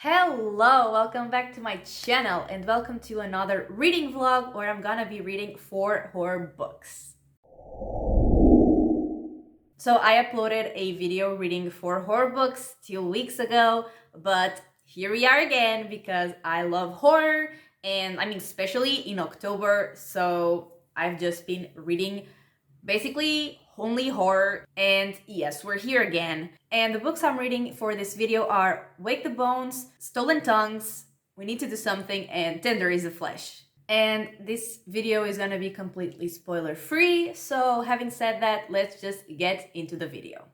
Hello, welcome back to my channel and welcome to another reading vlog where I'm gonna be reading 4 horror books. So I uploaded a video reading 4 horror books 2 weeks ago, but here we are again because I love horror and especially in October, so I've just been reading basically only horror, and yes, we're here again. And the books I'm reading for this video are Wake the Bones, Stolen Tongues, We Need to Do Something, and Tender is the Flesh. And this video is gonna be completely spoiler free, so having said that, let's just get into the video.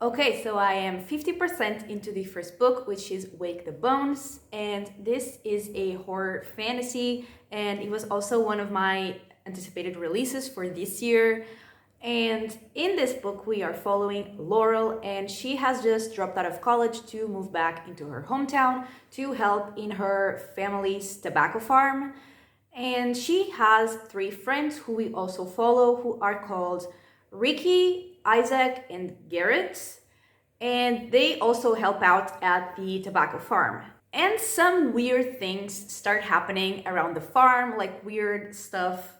Okay, so I am 50% into the first book, which is Wake the Bones, and this is a horror fantasy, and it was also one of my anticipated releases for this year. And in this book, we are following Laurel, and she has just dropped out of college to move back into her hometown to help in her family's tobacco farm. And she has 3 friends who we also follow, who are called Ricky, Isaac, and Garrett. And they also help out at the tobacco farm. And some weird things start happening around the farm, like weird stuff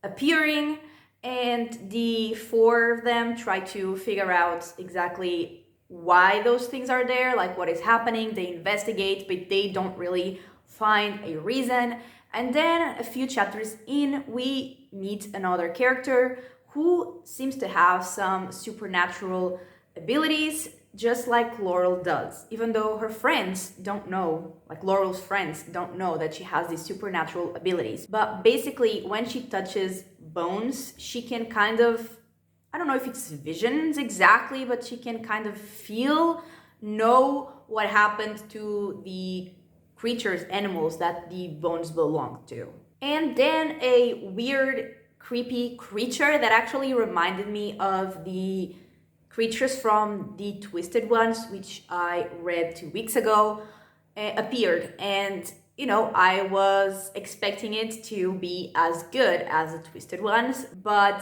appearing, and the 4 of them try to figure out exactly why those things are there, like what is happening. They investigate, but they don't really find a reason. And then a few chapters in, we meet another character who seems to have some supernatural abilities, just like Laurel does, even though her friends don't know, like Laurel's friends don't know that she has these supernatural abilities. But basically, when she touches bones, she can kind of, I don't know if it's visions exactly, but she can kind of know what happened to the creatures, animals that the bones belong to. And then a weird, creepy creature that actually reminded me of the creatures from the Twisted Ones, which I read 2 weeks ago, appeared. And, I was expecting it to be as good as the Twisted Ones, but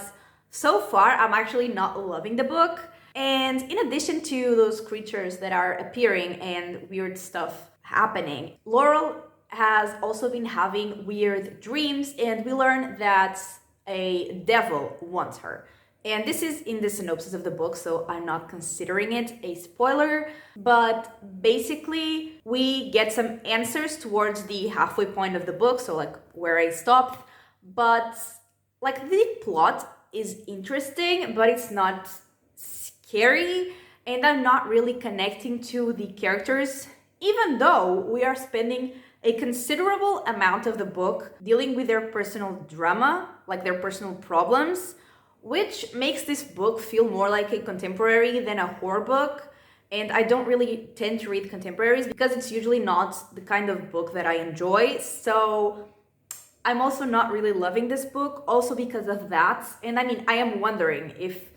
so far I'm actually not loving the book. And in addition to those creatures that are appearing and weird stuff happening, Laurel has also been having weird dreams, and we learn that a devil wants her. And this is in the synopsis of the book, so I'm not considering it a spoiler. But basically, we get some answers towards the halfway point of the book, so like where I stopped. But like the plot is interesting, but it's not scary. And I'm not really connecting to the characters, even though we are spending a considerable amount of the book dealing with their personal drama, like their personal problems, which makes this book feel more like a contemporary than a horror book. And I don't really tend to read contemporaries because it's usually not the kind of book that I enjoy. So I'm also not really loving this book, also because of that. And I am wondering if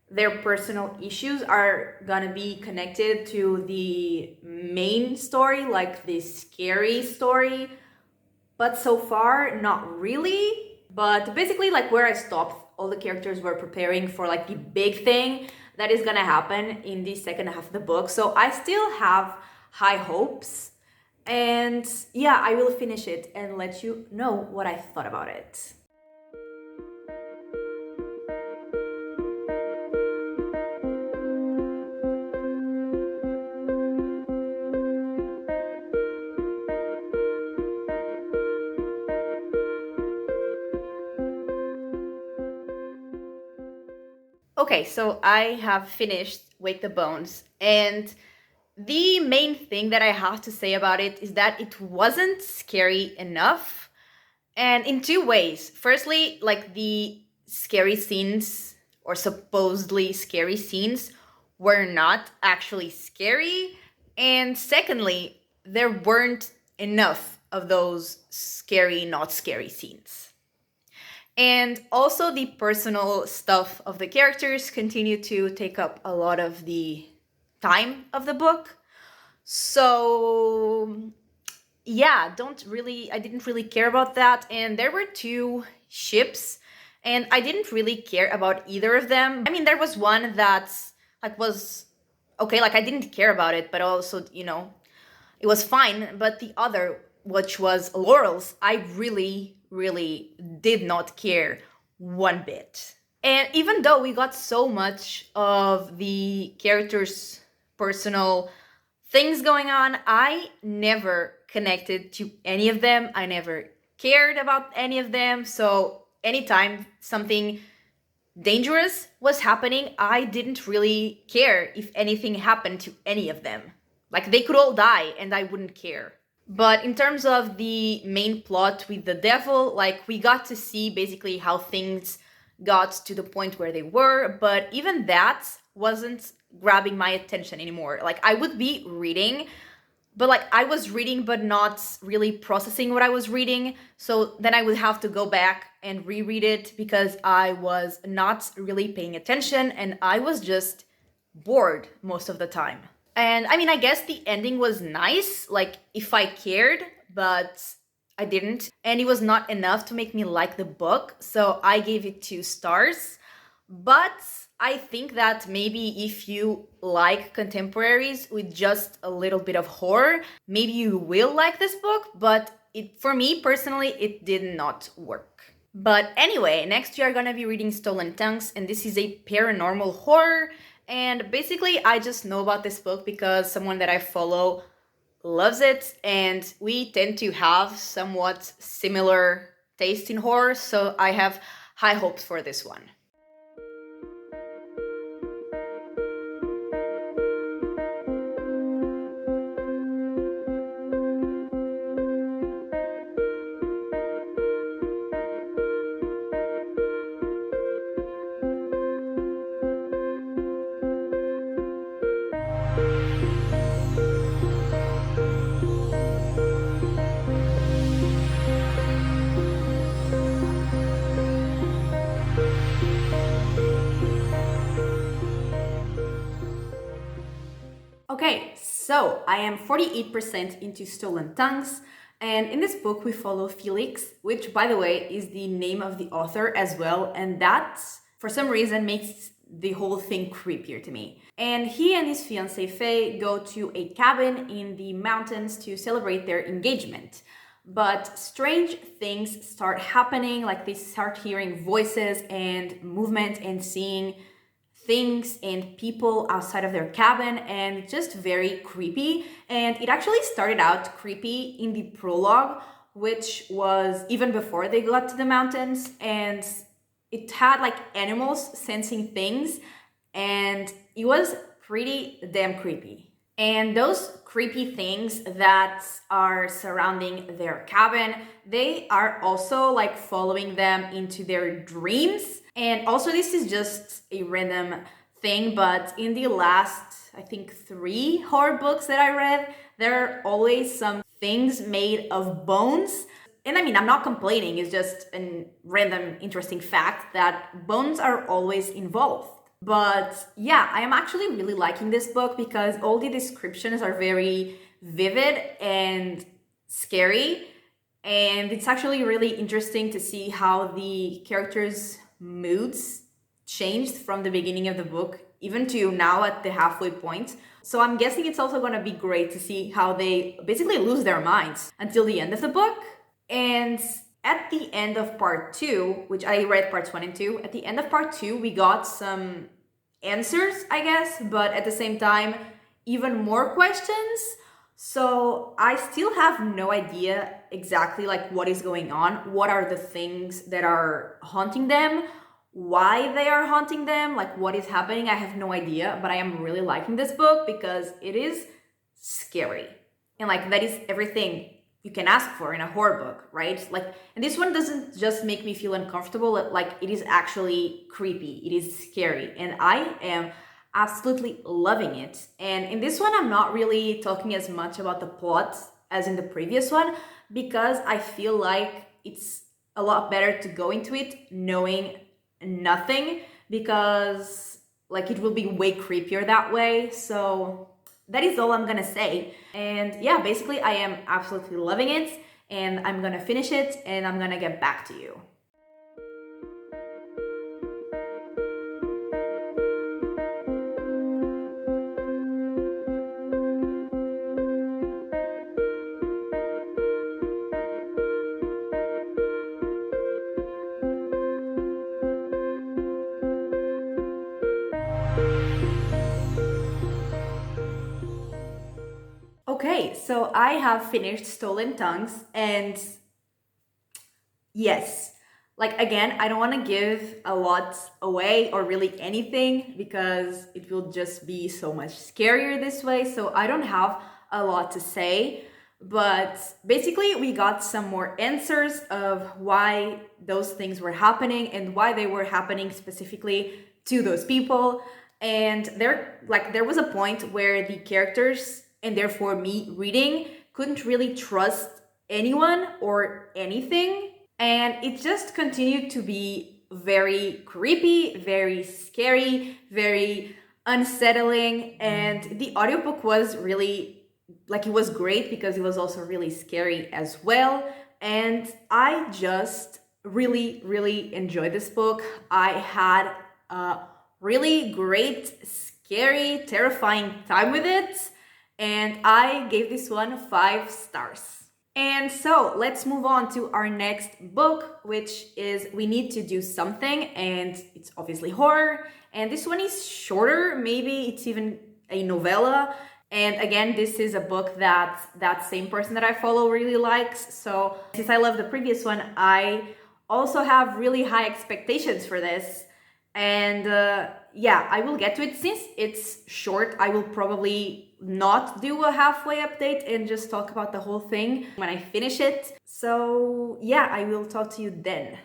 their personal issues are gonna be connected to the main story, like the scary story. But so far, not really. But basically, like where I stopped, all the characters were preparing for like the big thing that is gonna happen in the second half of the book. So I still have high hopes. And yeah, I will finish it and let you know what I thought about it. Okay, so I have finished Wake the Bones, and the main thing that I have to say about it is that it wasn't scary enough. And in two ways. Firstly, like the scary scenes or supposedly scary scenes were not actually scary. And secondly, there weren't enough of those scary, not scary scenes. And also, the personal stuff of the characters continue to take up a lot of the time of the book. So, yeah, I didn't really care about that. And there were two ships, and I didn't really care about either of them. I mean, there was one that like was okay, like I didn't care about it, but also, it was fine. But the other, which was Laurel's, I really, really did not care one bit. And even though we got so much of the characters' personal things going on, I never connected to any of them. I never cared about any of them. So anytime something dangerous was happening, I didn't really care if anything happened to any of them. Like they could all die and I wouldn't care. But in terms of the main plot with the devil, like we got to see basically how things got to the point where they were, but even that wasn't grabbing my attention anymore. Like I would be reading, but like I was reading but not really processing what I was reading. So then I would have to go back and reread it because I was not really paying attention and I was just bored most of the time. And I mean, I guess the ending was nice, like if I cared, but I didn't. And it was not enough to make me like the book, so I gave it 2 stars. But I think that maybe if you like contemporaries with just a little bit of horror, maybe you will like this book, but for me personally, it did not work. But anyway, next we are gonna be reading Stolen Tongues, and this is a paranormal horror. And basically, I just know about this book because someone that I follow loves it, and we tend to have somewhat similar taste in horror, so I have high hopes for this one. Okay, so I am 48% into Stolen Tongues, and in this book we follow Felix, which by the way is the name of the author as well, and that for some reason makes the whole thing creepier to me. And he and his fiancée Faye go to a cabin in the mountains to celebrate their engagement. But strange things start happening, like they start hearing voices and movement and seeing things and people outside of their cabin, and just very creepy. And it actually started out creepy in the prologue, which was even before they got to the mountains, and it had like animals sensing things, and it was pretty damn creepy. And those creepy things that are surrounding their cabin, they are also like following them into their dreams. And also, this is just a random thing, but in the last, I think, 3 horror books that I read, there are always some things made of bones. And I mean, I'm not complaining, it's just a random interesting fact that bones are always involved. But yeah, I am actually really liking this book because all the descriptions are very vivid and scary. And it's actually really interesting to see how the characters' moods changed from the beginning of the book even to now at the halfway point. So I'm guessing it's also going to be great to see how they basically lose their minds until the end of the book. And at the end of part 2, which I read parts 1 and 2, at the end of part 2, we got some answers, I guess, but at the same time, even more questions. So I still have no idea exactly like what is going on, what are the things that are haunting them, why they are haunting them, like what is happening. I have no idea, but I am really liking this book because it is scary. And like that is everything you can ask for in a horror book, right? Like, and this one doesn't just make me feel uncomfortable, like it is actually creepy, it is scary, and I am absolutely loving it. And in this one, I'm not really talking as much about the plot as in the previous one, because I feel like it's a lot better to go into it knowing nothing, because like it will be way creepier that way. So that is all I'm gonna say. And yeah, basically I am absolutely loving it, and I'm gonna finish it and I'm gonna get back to you. Okay, so I have finished Stolen Tongues, and yes, like again, I don't want to give a lot away or really anything, because it will just be so much scarier this way. So I don't have a lot to say, but basically we got some more answers of why those things were happening and why they were happening specifically to those people. And there was a point where the characters, and therefore me reading, couldn't really trust anyone or anything, and it just continued to be very creepy, very scary, very unsettling. And the audiobook was really, like, it was great because it was also really scary as well. And I just really, really enjoyed this book. I had a really great, scary, terrifying time with it. And I gave this one 5 stars. And so let's move on to our next book, which is We Need to Do Something, and it's obviously horror. And this one is shorter, maybe it's even a novella. And again, this is a book that same person that I follow really likes. So since I love the previous one, I also have really high expectations for this. And yeah, I will get to it. Since it's short, I will probably not do a halfway update and just talk about the whole thing when I finish it. So yeah, I will talk to you then.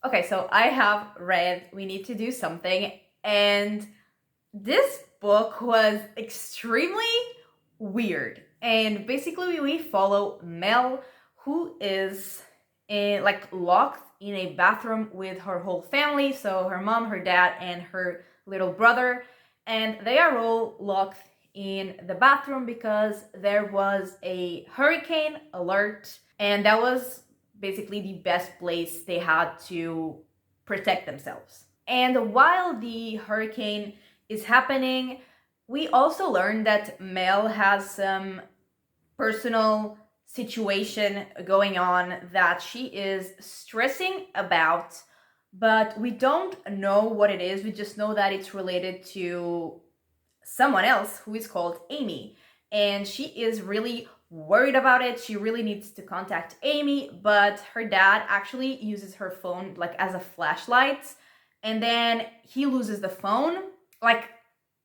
Okay, so I have read We Need to Do Something, and this book was extremely weird. And basically we follow Mel, who is locked in a bathroom with her whole family, so her mom, her dad, and her little brother. And they are all locked in the bathroom because there was a hurricane alert, and that was basically the best place they had to protect themselves. And while the hurricane is happening, we also learned that Mel has some personal situation going on that she is stressing about, but we don't know what it is. We just know that it's related to someone else who is called Amy, and she is really worried about it. She really needs to contact Amy, but her dad actually uses her phone like as a flashlight, and then he loses the phone like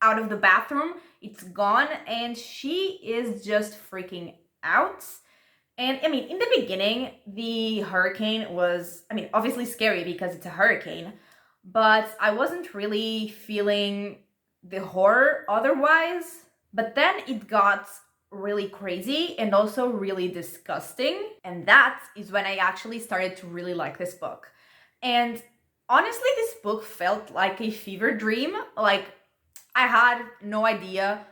out of the bathroom. It's gone, and she is just freaking out. And I mean, in the beginning, the hurricane was, I mean, obviously scary because it's a hurricane, but I wasn't really feeling the horror otherwise. But then it got really crazy and also really disgusting. And that is when I actually started to really like this book. And honestly, this book felt like a fever dream. Like, I had no idea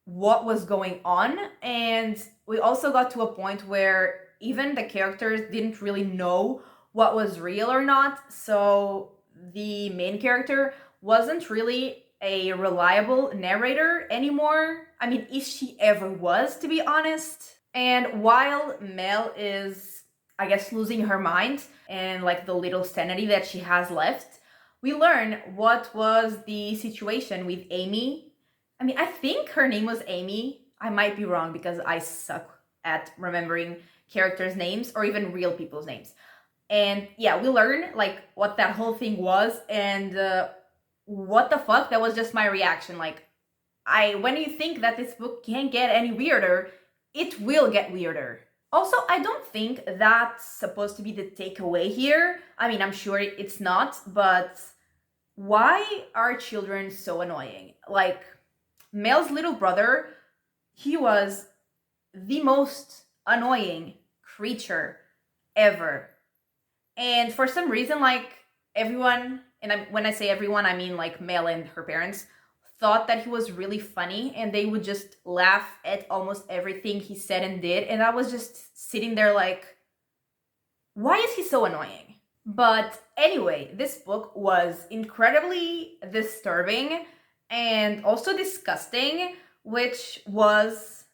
what was going on. And we also got to a point where even the characters didn't really know what was real or not. So the main character wasn't really a reliable narrator anymore. I mean, if she ever was, to be honest. And while Mel is, I guess, losing her mind and like the little sanity that she has left, we learn what was the situation with Amy. I mean, I think her name was Amy. I might be wrong because I suck at remembering characters' names or even real people's names. And yeah, we learn like what that whole thing was, and what the fuck, that was just my reaction. Like, when you think that this book can't get any weirder, it will get weirder. Also, I don't think that's supposed to be the takeaway here. I mean, I'm sure it's not, but why are children so annoying? Like, Mel's little brother, he was the most annoying creature ever. And for some reason, like, everyone, and when I say everyone, I mean like Mel and her parents, thought that he was really funny, and they would just laugh at almost everything he said and did. And I was just sitting there like, why is he so annoying? But anyway, this book was incredibly disturbing and also disgusting, which was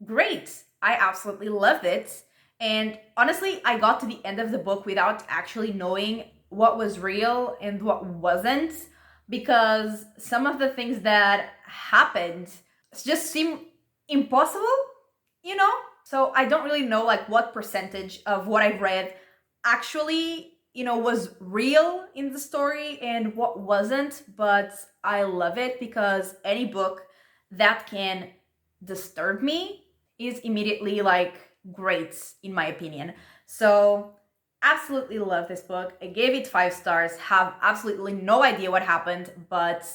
great. I absolutely loved it. And honestly, I got to the end of the book without actually knowing what was real and what wasn't, because some of the things that happened just seem impossible, you know? So I don't really know like what percentage of what I read actually, was real in the story and what wasn't, but I love it because any book that can disturb me is immediately like great in my opinion. So absolutely love this book. I gave it 5 stars, have absolutely no idea what happened, but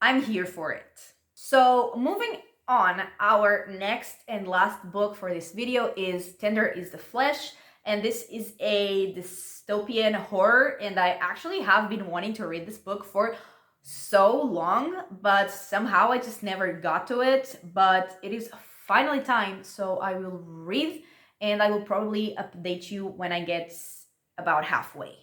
I'm here for it. So moving on, our next and last book for this video is Tender is the Flesh, and this is a dystopian horror, and I actually have been wanting to read this book for so long, but somehow I just never got to it, but it is finally time, so I will read and I will probably update you when I get about halfway.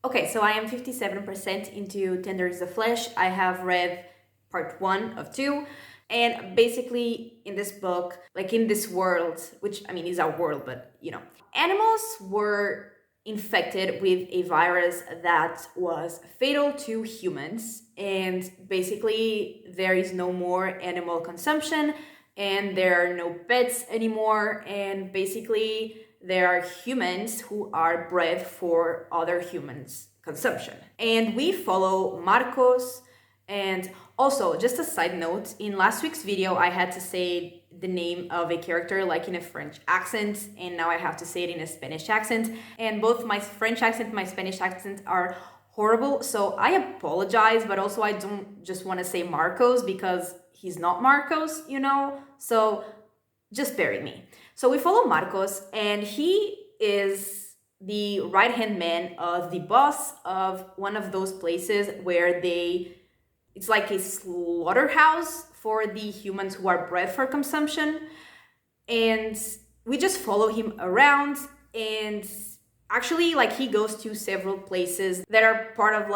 Okay, so I am 57% into Tender is the Flesh. I have read part 1 of 2. And basically, in this book, like in this world, which I mean is our world, but animals were infected with a virus that was fatal to humans. And basically, there is no more animal consumption, and there are no pets anymore. And basically, there are humans who are bred for other humans' consumption. And we follow Marcos. And also, just a side note, in last week's video, I had to say the name of a character like in a French accent, and now I have to say it in a Spanish accent. And both my French accent and my Spanish accent are horrible, so I apologize, but also I don't just want to say Marcos because he's not Marcos, So just bear with me. So we follow Marcos, and he is the right-hand man of the boss of one of those places where it's like a slaughterhouse for the humans who are bred for consumption. And we just follow him around, and actually like he goes to several places that are part of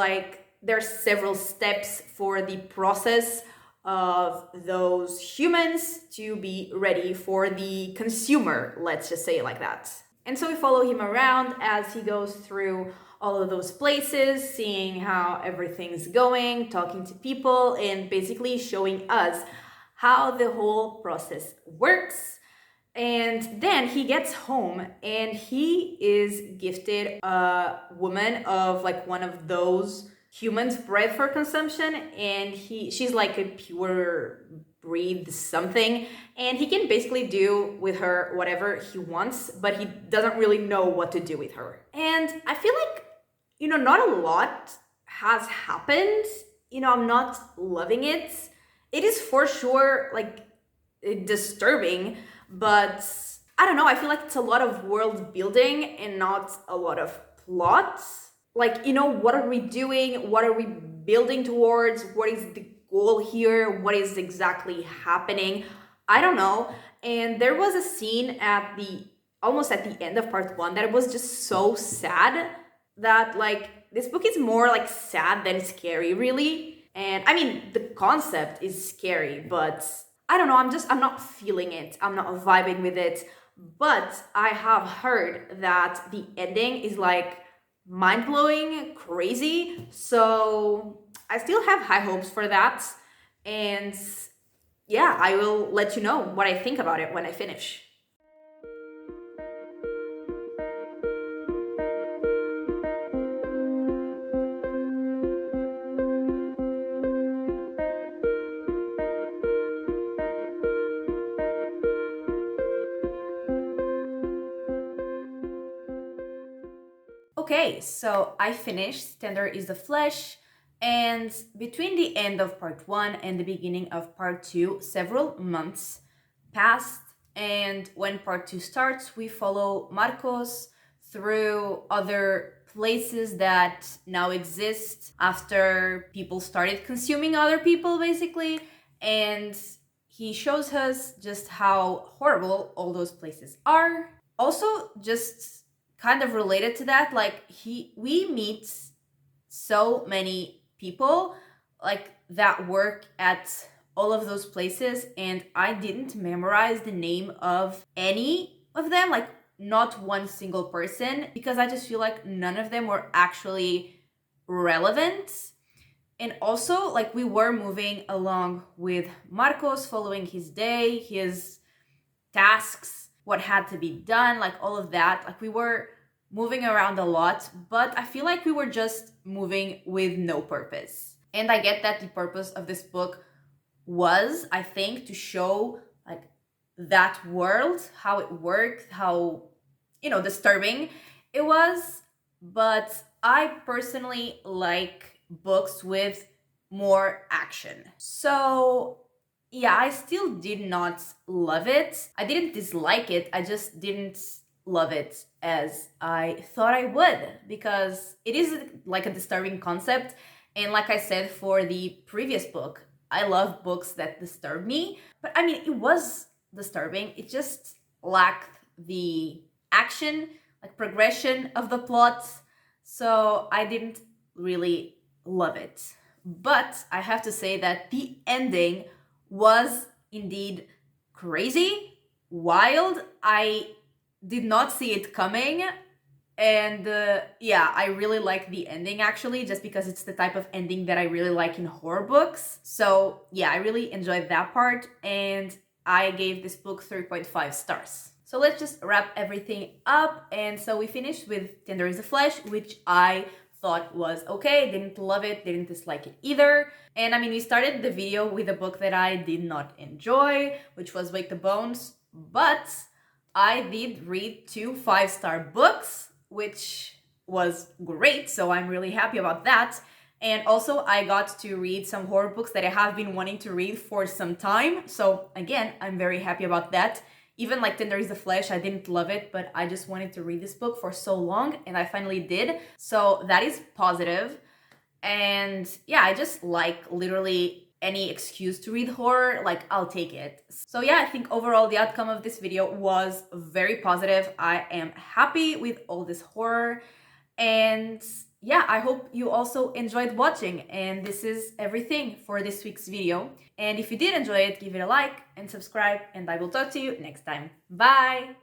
there's several steps for the process of those humans to be ready for the consumer, let's just say it like that. And so we follow him around as he goes through all of those places, seeing how everything's going, talking to people, and basically showing us how the whole process works. And then he gets home and he is gifted a woman of one of those humans bred for consumption, and she's like a pure breathe something, and he can basically do with her whatever he wants, but he doesn't really know what to do with her. And I feel like, not a lot has happened. I'm not loving it. It is for sure like disturbing, but I don't know. I feel like it's a lot of world building and not a lot of plot. Like, what are we doing? What are we building towards? What is the goal here? What is exactly happening? I don't know. And there was a scene almost at the end of part 1 that was just so sad that like this book is more like sad than scary, really. And I mean, the concept is scary, but I don't know. I'm not feeling it. I'm not vibing with it. But I have heard that the ending is like mind-blowing, crazy. So I still have high hopes for that. And yeah, I will let you know what I think about it when I finish. Okay, so I finished Tender is the Flesh, and between the end of part 1 and the beginning of part 2, several months passed, and when part 2 starts, we follow Marcos through other places that now exist after people started consuming other people, basically, and he shows us just how horrible all those places are. Also, just kind of related to that, like we meet so many people like that work at all of those places, and I didn't memorize the name of any of them, like not one single person, because I just feel like none of them were actually relevant. And also, like, we were moving along with Marcos, following his day, his tasks, what had to be done, like all of that. Like, we were moving around a lot, but I feel like we were just moving with no purpose. And I get that the purpose of this book was, I think, to show like that world, how it worked, how, disturbing it was. But I personally like books with more action. So yeah, I still did not love it. I didn't dislike it, I just didn't love it as I thought I would, because it is like a disturbing concept. And like I said for the previous book, I love books that disturb me. But I mean, it was disturbing. It just lacked the action, like progression of the plot. So I didn't really love it. But I have to say that the ending was indeed crazy, wild. I did not see it coming, and yeah, I really like the ending, actually, just because it's the type of ending that I really like in horror books. So yeah, I really enjoyed that part, and I gave this book 3.5 stars. So let's just wrap everything up. And so we finished with Tender is the Flesh, which I thought was okay. Didn't love it, didn't dislike it either. And I mean, we started the video with a book that I did not enjoy, which was Wake the Bones, but I did read 2 5-star books, which was great, so I'm really happy about that. And also, I got to read some horror books that I have been wanting to read for some time, so again, I'm very happy about that. Even like Tender is the Flesh, I didn't love it, but I just wanted to read this book for so long, and I finally did, so that is positive. And yeah, I just like literally any excuse to read horror, like I'll take it. So yeah, I think overall the outcome of this video was very positive. I am happy with all this horror, and yeah, I hope you also enjoyed watching. And this is everything for this week's video. And if you did enjoy it, give it a like and subscribe, and I will talk to you next time. Bye!